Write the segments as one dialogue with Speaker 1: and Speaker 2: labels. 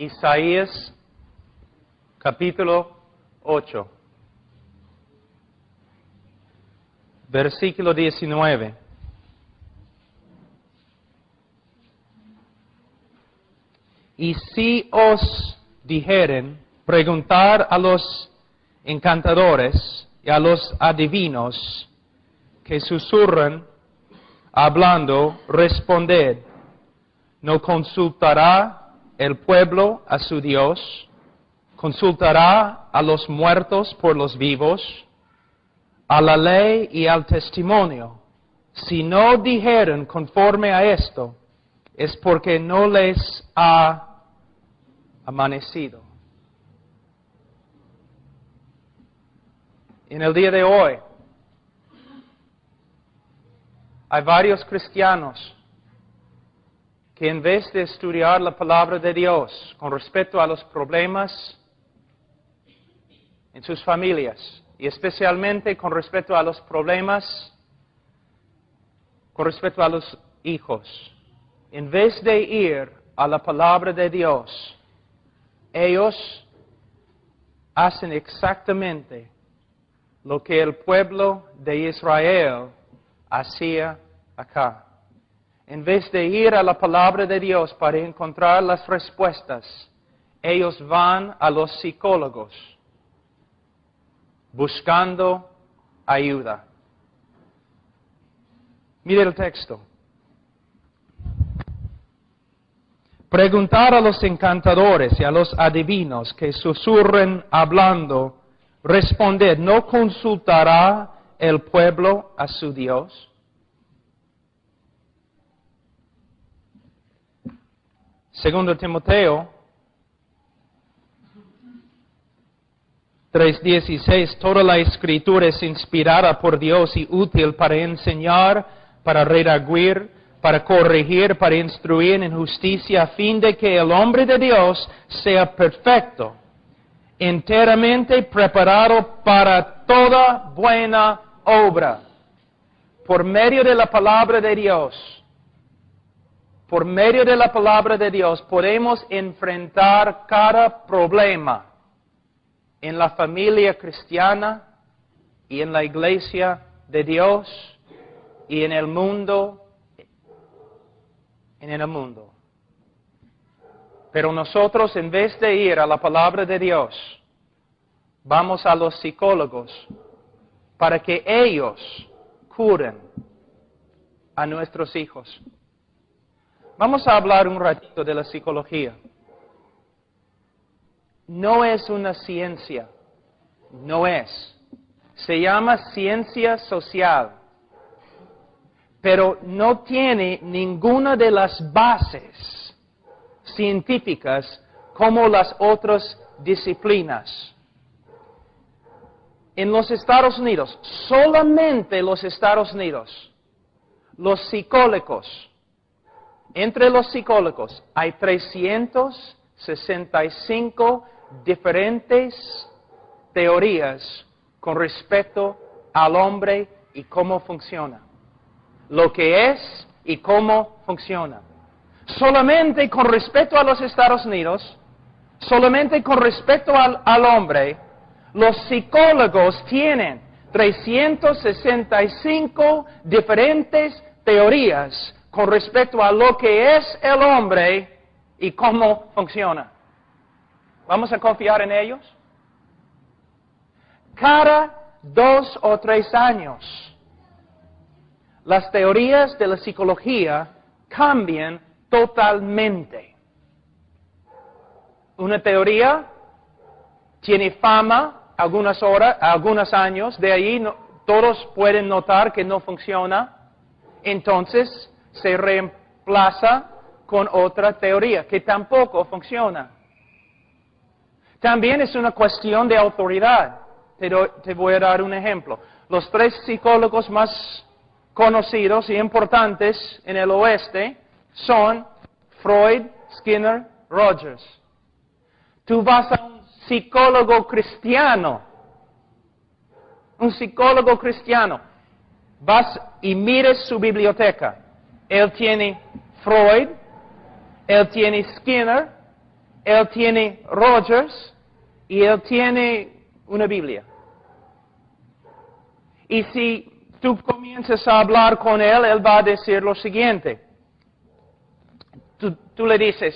Speaker 1: Isaías capítulo 8, versículo 19. Y si os dijeren, preguntar a los encantadores y a los adivinos que susurran, hablando, responded, ¿no consultará el pueblo a su Dios? ¿Consultará a los muertos por los vivos? A la ley y al testimonio. Si no dijeren conforme a esto, es porque no les ha amanecido. En el día de hoy, hay varios cristianos que en vez de estudiar la palabra de Dios con respecto a los problemas en sus familias, y especialmente con respecto a los problemas con respecto a los hijos, en vez de ir a la palabra de Dios, ellos hacen exactamente lo que el pueblo de Israel hacía acá. En vez de ir a la palabra de Dios para encontrar las respuestas, ellos van a los psicólogos buscando ayuda. Mire el texto. Preguntar a los encantadores y a los adivinos que susurren hablando, responded, ¿no consultará el pueblo a su Dios? Segundo Timoteo 3:16, toda la escritura es inspirada por Dios y útil para enseñar, para redarguir, para corregir, para instruir en justicia, a fin de que el hombre de Dios sea perfecto, enteramente preparado para toda buena obra. Por medio de la palabra de Dios, por medio de la palabra de Dios, podemos enfrentar cada problema en la familia cristiana y en la iglesia de Dios y en el mundo. Pero nosotros, en vez de ir a la palabra de Dios, vamos a los psicólogos para que ellos curen a nuestros hijos. Vamos a hablar un ratito de la psicología. No es una ciencia, no es. Se llama ciencia social, pero no tiene ninguna de las bases científicas como las otras disciplinas. En los Estados Unidos, solamente los Estados Unidos, los psicólogos, entre los psicólogos hay 365 diferentes teorías con respecto al hombre y cómo funciona. Lo que es y cómo funciona. Solamente con respecto a los Estados Unidos, solamente con respecto al hombre, los psicólogos tienen 365 diferentes teorías con respecto a lo que es el hombre y cómo funciona. ¿Vamos a confiar en ellos? Cada 2 o 3 años, las teorías de la psicología cambian totalmente. Una teoría tiene fama algunos años, de ahí todos pueden notar que no funciona, entonces se reemplaza con otra teoría que tampoco funciona. También es una cuestión de autoridad, pero te voy a dar un ejemplo. Los 3 psicólogos más conocidos y importantes en el oeste son Freud, Skinner, Rogers. Tú vas a un psicólogo cristiano, vas y mires su biblioteca. Él tiene Freud, él tiene Skinner, él tiene Rogers y él tiene una Biblia. Y si tú comienzas a hablar con él, él va a decir lo siguiente. Tú le dices,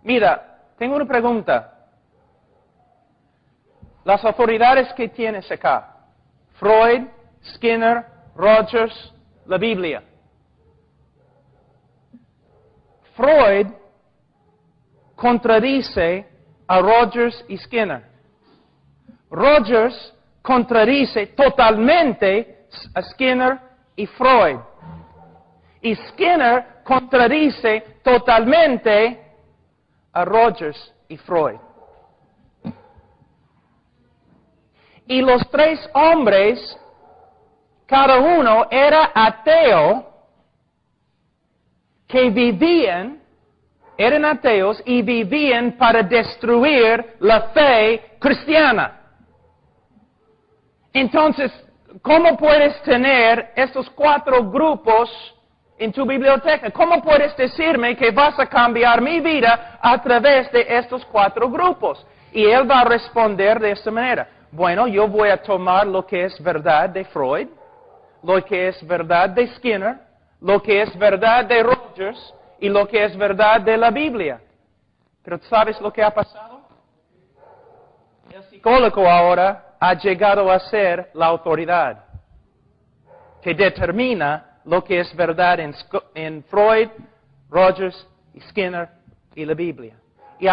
Speaker 1: mira, tengo una pregunta. Las autoridades que tienes acá, Freud, Skinner, Rogers, la Biblia. Freud contradice a Rogers y Skinner. Rogers contradice totalmente a Skinner y Freud. Y Skinner contradice totalmente a Rogers y Freud. Y los tres hombres, cada uno era ateo, que eran ateos y vivían para destruir la fe cristiana. Entonces, ¿cómo puedes tener estos 4 grupos en tu biblioteca? ¿Cómo puedes decirme que vas a cambiar mi vida a través de estos 4 grupos? Y él va a responder de esta manera. Bueno, yo voy a tomar lo que es verdad de Freud, lo que es verdad de Skinner, lo que es verdad de Rogers y lo que es verdad de la Biblia. Pero ¿sabes lo que ha pasado? El psicólogo ahora ha llegado a ser la autoridad que determina lo que es verdad en Freud, Rogers, Skinner y la Biblia. Y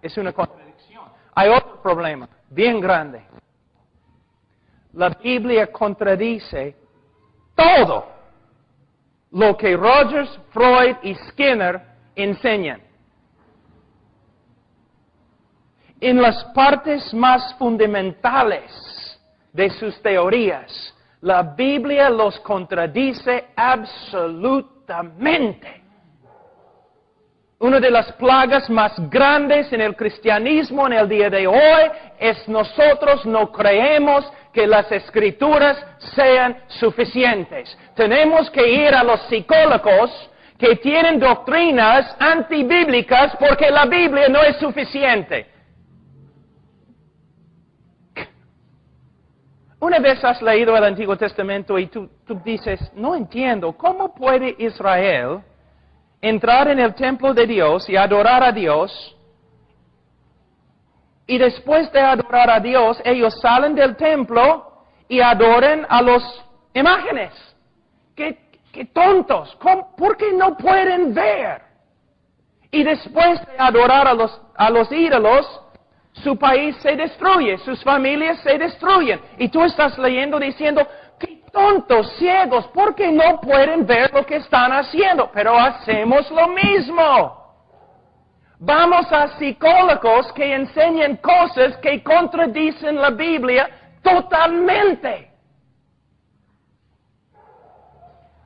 Speaker 1: es una contradicción. Hay otro problema bien grande. La Biblia contradice todo lo que Rogers, Freud y Skinner enseñan. En las partes más fundamentales de sus teorías, la Biblia los contradice absolutamente. Una de las plagas más grandes en el cristianismo en el día de hoy es nosotros no creemos que las escrituras sean suficientes. Tenemos que ir a los psicólogos que tienen doctrinas antibíblicas porque la Biblia no es suficiente. Una vez has leído el Antiguo Testamento y tú dices, no entiendo, ¿cómo puede Israel entrar en el templo de Dios y adorar a Dios? Y después de adorar a Dios, ellos salen del templo y adoran a las imágenes. ¡Qué tontos! ¿Por qué no pueden ver? Y después de adorar a los ídolos, su país se destruye, sus familias se destruyen. Y tú estás leyendo diciendo, ¡qué tontos, ciegos! ¿Por qué no pueden ver lo que están haciendo? Pero hacemos lo mismo. Vamos a psicólogos que enseñan cosas que contradicen la Biblia totalmente.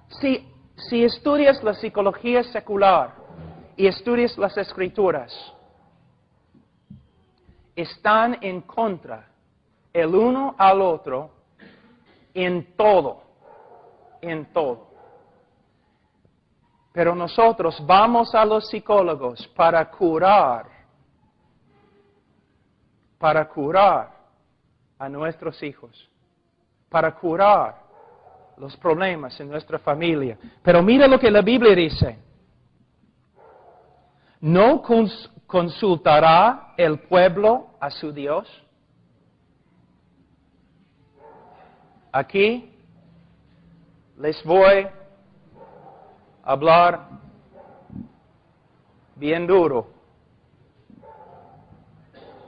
Speaker 1: Si estudias la psicología secular y estudias las escrituras, están en contra el uno al otro en todo, en todo. Pero nosotros vamos a los psicólogos para curar a nuestros hijos, para curar los problemas en nuestra familia. Pero mira lo que la Biblia dice. ¿No consultará el pueblo a su Dios? Aquí les voy a hablar bien duro.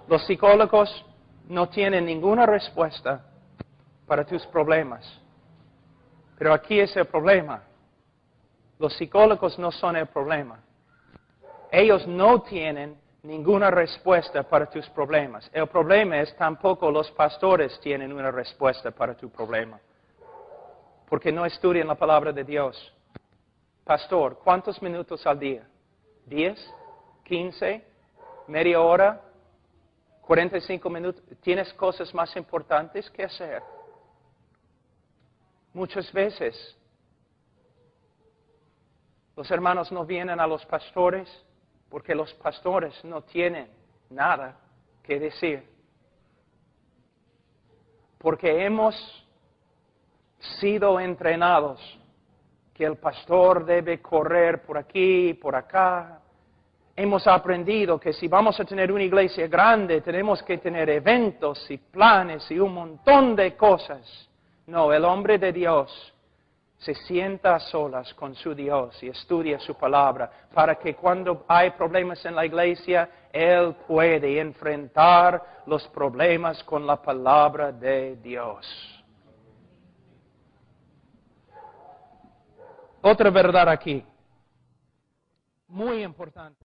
Speaker 1: Los psicólogos no tienen ninguna respuesta para tus problemas. Pero aquí es el problema. Los psicólogos no son el problema. Ellos no tienen ninguna respuesta para tus problemas. El problema es tampoco los pastores tienen una respuesta para tu problema. Porque no estudian la palabra de Dios. Pastor, ¿cuántos minutos al día? ¿10? ¿15? ¿Media hora? ¿45 minutos? ¿Tienes cosas más importantes que hacer? Muchas veces los hermanos no vienen a los pastores porque los pastores no tienen nada que decir. Porque hemos sido entrenados que el pastor debe correr por aquí y por acá. Hemos aprendido que si vamos a tener una iglesia grande, tenemos que tener eventos y planes y un montón de cosas. No, el hombre de Dios se sienta a solas con su Dios y estudia su palabra para que cuando hay problemas en la iglesia, él puede enfrentar los problemas con la palabra de Dios. Otra verdad aquí, muy importante.